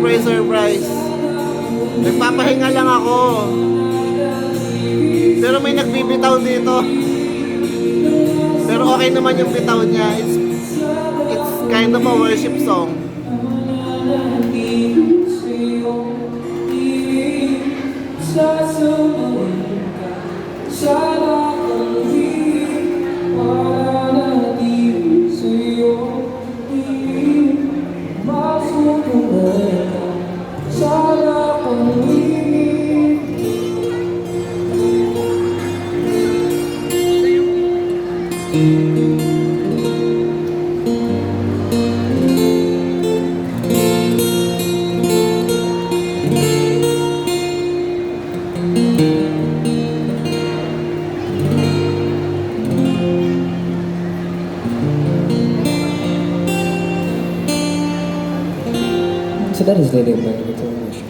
surprise, surprise. Nagpapahinga lang ako. Pero may nagbibitaw dito. Pero okay naman yung bitaw niya. It's kind of a worship song. So that is the idea of the worship.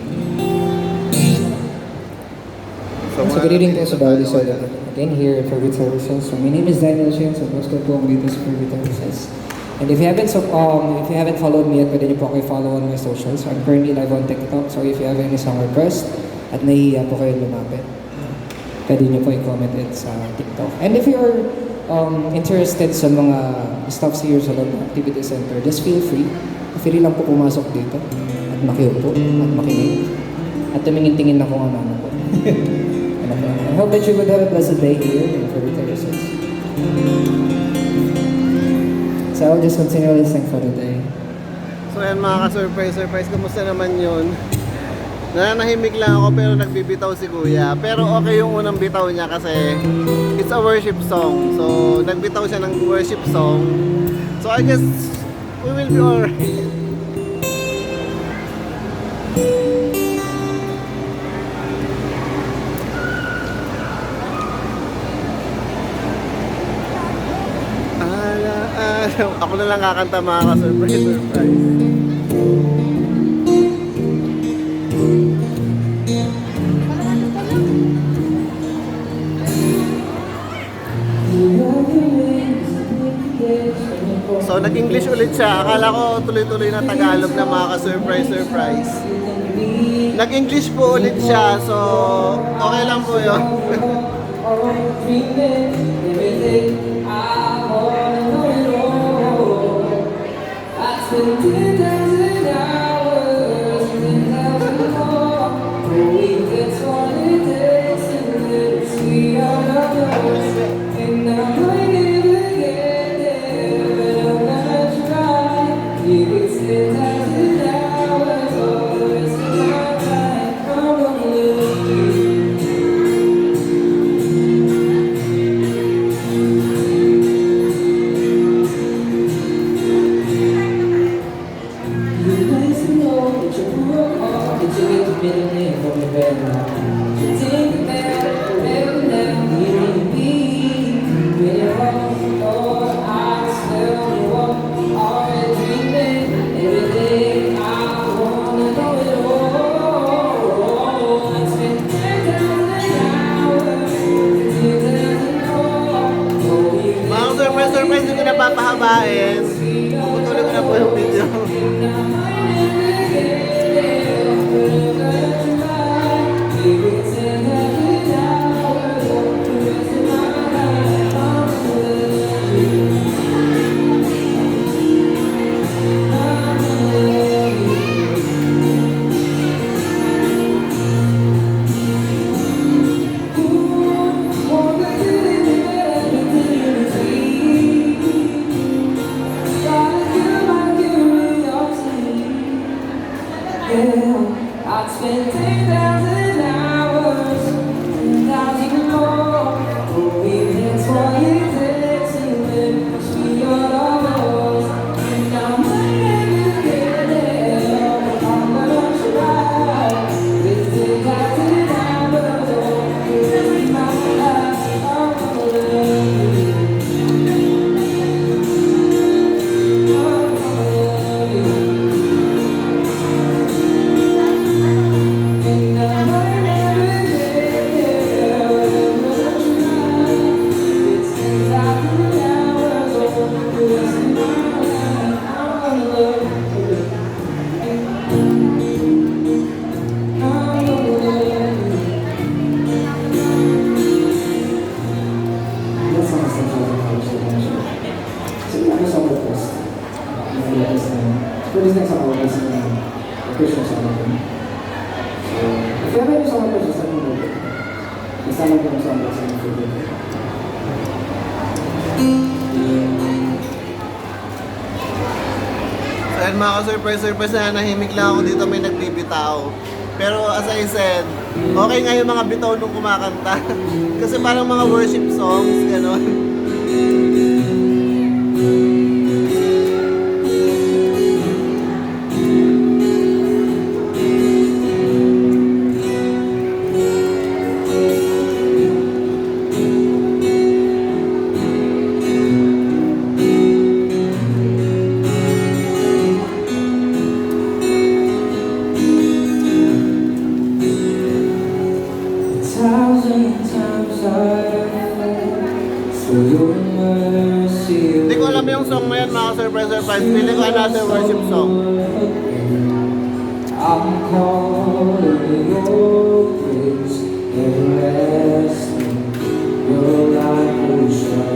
So good evening po sa bawat isa. Again here at Fervid Services. So my name is Daniel Shin. So pastor po ang dito sa Fervid Services. And if you haven't followed me yet, pwede niyo po kayo follow on my socials. So I'm currently live on TikTok. So if you have any song request at nahihiya po kayo lumapit, pwede niyo po i-comment it sa TikTok. And if you're interested sa mga stuffs here sa loob ng activity center, just feel free. Free lang po pumasok dito at makiupo at makinig at tumingin-tingin na kung ano-ano po. I hope that you would have a blessed day here in Fervid Services. So I'll just continue listening for the day. So yan mga ka-surprise, surprise. Kamusta naman yun? Nananahimik lang ako pero nagbibitaw si Kuya. Pero okay yung unang bitaw niya kasi it's a worship song. So nagbitaw siya ng worship song. So I guess we will be alright. Ako na lang kakanta mga ka-surprise, surprise. So nag-English ulit siya. Akala ko tuloy-tuloy na Tagalog na mga ka-surprise, surprise. Nag-English po ulit siya. So okay lang po yun. you have any song just let me know. Basta lang yung song sa inyo favorite. So ayun mga ka-surprise na nahimik lang ako dito, may nagbibitaw. Pero as I said, okay nga yung mga bitaw nung kumakanta. Kasi parang mga worship songs, gano'n. Hindi ko alam yung song na yan mga ka-surprise. Feeling ko another worship song. I'm calling your grace and resting. Your light will shine.